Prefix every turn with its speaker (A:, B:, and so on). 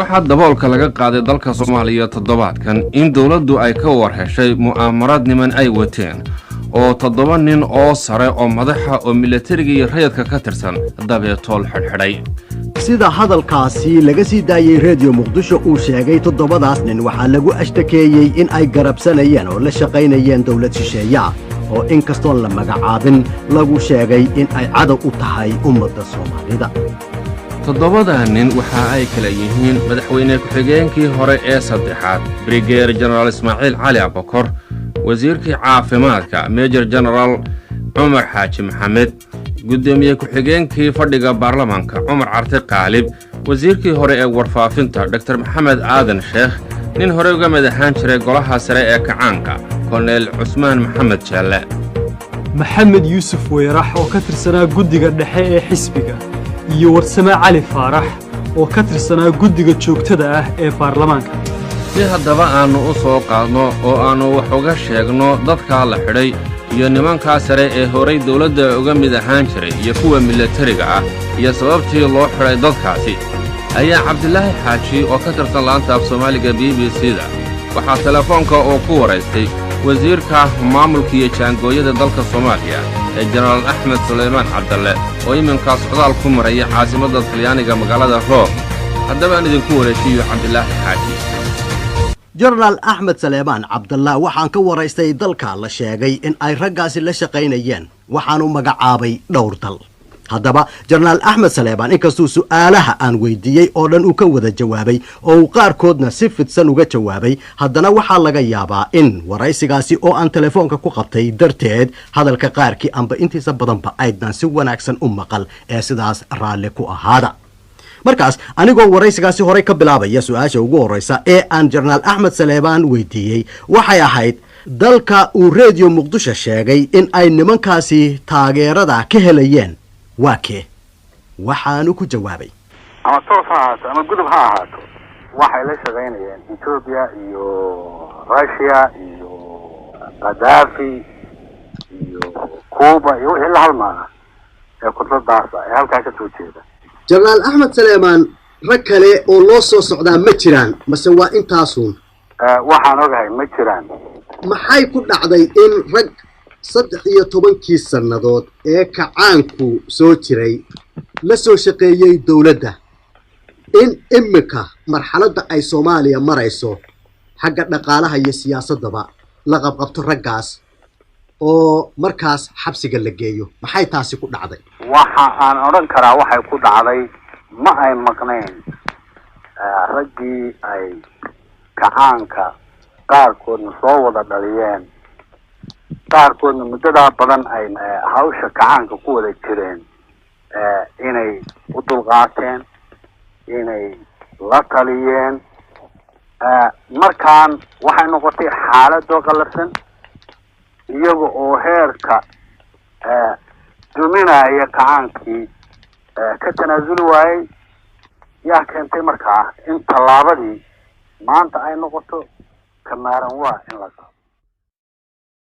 A: waxaa daboolka laga qaaday dalka Soomaaliya toddobaadkan in dawladdu ay ka warheshay mu'aamarad niman ay wateen oo 7 nin oo sare oo madaxa oo militariga iyo rayidka ka tirsan dabeetool xidhxidhay
B: sida hadalkaasi laga sii daayay Radio Muqdisho uu sheegay 7daas nin waxaa lagu ashtakeeyay in ay garabsanayeen oo la shaqaynayeen dawlad shisheeye oo in kastoo la magacaabin lagu sheegay in ay cadow u tahay ummadda Soomaalida
A: 7 nin waxa ay kala yihiin madaxweyne ku-xigeenkii hore ee saddexaad Brigadier General Ismaaciil Cali Abakor wasiirkii caafimaadka Major General Umar Xaaji Maxamed gudoomiye ku-xigeenkii fadhiga baarlamaanka Umar Carte Qaalib wasiirkii hore ee warfaafinta Dr. Maxamed Aadan Sheekh nin hore uga mid ahaan jiray golaha sare ee kacaanka Colonel Cusmaan Maxamed Jaale
C: Maxamed Yuusuf Weerax oo ka tirsanaa guddiga dhexe ee xisbiga iyo Warsame Cali Faarax oo ka tirsanaa guddiga joogtada ah ee baarlamaanka
A: si haddaba aanu u soo qaadno oo aanu wax uga sheegno dadka la xidhay iyo nimanka sare ee horay dawladda uga mid ahaan jiray iyo kuwa militariga ah iyo sababtii loo xidhay dadkaasi ayaa Cabdilaahi Xaaji oo ka tirsan laanta af Soomaaliga BBC-da waxaa telefoonka oo ku wareystay wasiirka maamulka iyo jaangooyada dalka Soomaaliya ee General Axmed Suleymaan Cabdalle oo iminka socdaal ku maraya caasimadda Talyaaniga magaalada Rome haddaba aan idinku wareejiyo Cabdilaahi Xaaji
B: General Axmed Suleymaan Cabdalle waxaan ka waraystay dalka la sheegay in ay raggaasi la shaqaynayeen waxaanu magacaabay dhowr dal haddaba General Axmed Suleymaan inkastoo su'aalaha aan weydiiyay oo dhan uu ka wada jawaabay oo uu qaarkoodna si fidsan uga jawaabay haddana waxaa laga yaabaa in waraysigaasi oo aan telefoonka ku qabtay darteed hadalka qaarkii amba intiisa badanba aydan si wanaagsan u maqal ee sidaas raalli ku ahaada markaas anigoo waraysigaasi hore ka bilaabaya su'aasha ugu horeysa ee aan General Axmed Suleymaan weydiiyay waxay ahayd dalka uu Radio Muqdisho sheegay in ay nimankaasi taageerada ka helayeen waakee waxaanu ku jawaabay
D: ama toos ha ahaato ama gudub ha ahaato waxay la shaqaynayeen Ethiopia iyo Russia iyo Gaddafi iyo Cuba iyo wixii la halmaana ee kutladdaas ee halkaa ka soo jeeda
B: General Axmed Suleymaan rag kale oo loo soo socdaa ma jiraan mase waa intaasuun
D: waxaan ogahay ma jiraan
B: maxay ku dhacday in rag 13 sannadood ee kacaanku soo jiray la soo shaqeeyay dawladda in imika marxaladda ay Soomaaliya marayso xagga dhaqaalaha iyo siyaasadaba la qabqabto raggaas oo markaas xabsiga la geeyo maxay taasi ku dhacday
D: waxa aan oran karaa waxay ku dhacday ma ay maqneen raggii ay kacaanka qaarkoodna soo wada dhaliyeen qaarkoodna muddadaa badan ay hawsha kacaanka ku wada jireen inay u dulqaateen inay la taliyeen markaan waxay noqotay xaaladoo qalafsan iyaga oo heerka duminaya kacaankii ka tanaasuli waayey yaa keentay markaa in tallaabadii maanta ay noqoto kamaaran waa in la qaado